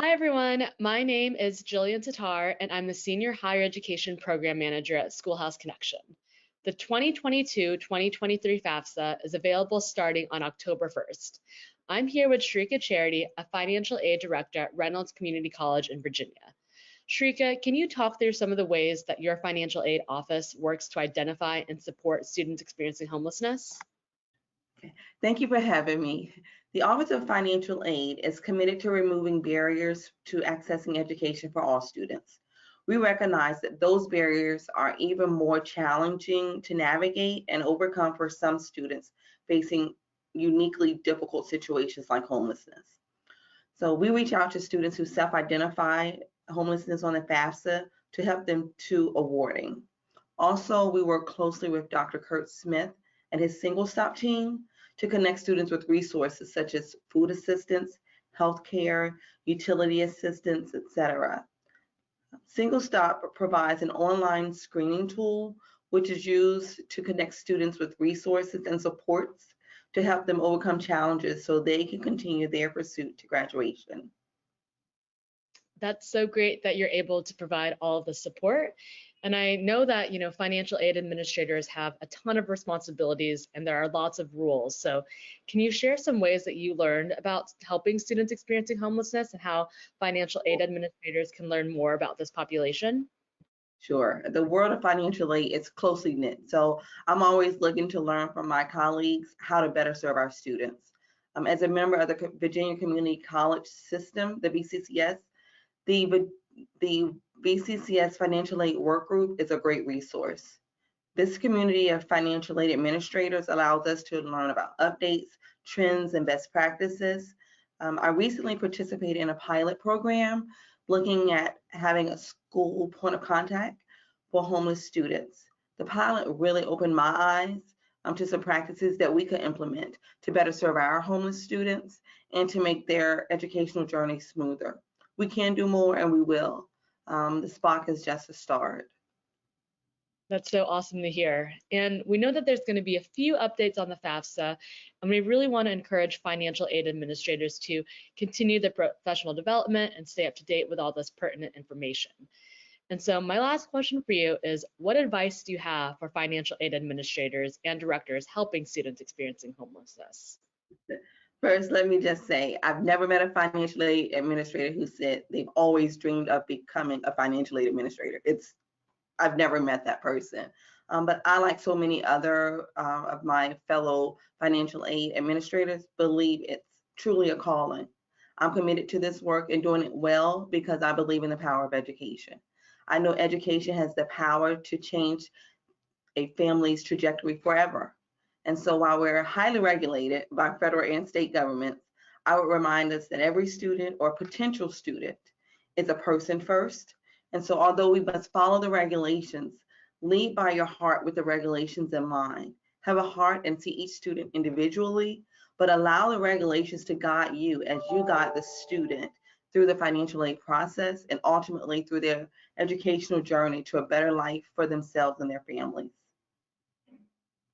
Hi everyone, my name is Jillian Tatar and I'm the Senior Higher Education Program Manager at Schoolhouse Connection. The 2022-2023 FAFSA is available starting on October 1st. I'm here with Sherika Charity, a Financial Aid Director at Reynolds Community College in Virginia. Sherika, can you talk through some of the ways that your financial aid office works to identify and support students experiencing homelessness? Thank you for having me. The Office of Financial Aid is committed to removing barriers to accessing education for all students. We recognize that those barriers are even more challenging to navigate and overcome for some students facing uniquely difficult situations like homelessness. So we reach out to students who self-identify homelessness on the FAFSA to help them to awarding. Also, we work closely with Dr. Kurt Smith and his Single Stop team to connect students with resources such as food assistance, healthcare, utility assistance, etc. Single Stop provides an online screening tool which is used to connect students with resources and supports to help them overcome challenges so they can continue their pursuit to graduation. That's so great that you're able to provide all of the support. And I know that, financial aid administrators have a ton of responsibilities and there are lots of rules. So can you share some ways that you learned about helping students experiencing homelessness and how financial aid administrators can learn more about this population? Sure. The world of financial aid is closely knit. So I'm always looking to learn from my colleagues how to better serve our students. As a member of the Virginia Community College system, the VCCS, the VCCS Financial Aid Work Group is a great resource. This community of financial aid administrators allows us to learn about updates, trends, and best practices. I recently participated in a pilot program looking at having a school point of contact for homeless students. The pilot really opened my eyes to some practices that we could implement to better serve our homeless students and to make their educational journey smoother. We can do more and we will. The SPOC is just a start. That's so awesome to hear. And we know that there's going to be a few updates on the FAFSA, and we really want to encourage financial aid administrators to continue their professional development and stay up to date with all this pertinent information. And so my last question for you is, what advice do you have for financial aid administrators and directors helping students experiencing homelessness? First, let me just say, I've never met a financial aid administrator who said they've always dreamed of becoming a financial aid administrator. I've never met that person. But I, like so many other of my fellow financial aid administrators, believe it's truly a calling. I'm committed to this work and doing it well because I believe in the power of education. I know education has the power to change a family's trajectory forever. And so while we're highly regulated by federal and state governments, I would remind us that every student or potential student is a person first. And so although we must follow the regulations, lead by your heart with the regulations in mind. Have a heart and see each student individually, but allow the regulations to guide you as you guide the student through the financial aid process and ultimately through their educational journey to a better life for themselves and their families.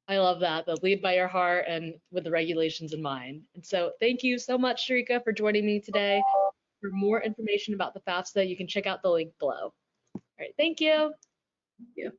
I love that, the lead by your heart and with the regulations in mind. And so thank you so much, Sharika, for joining me today. For more information about the FAFSA, you can check out the link below. All right, thank you. Thank you.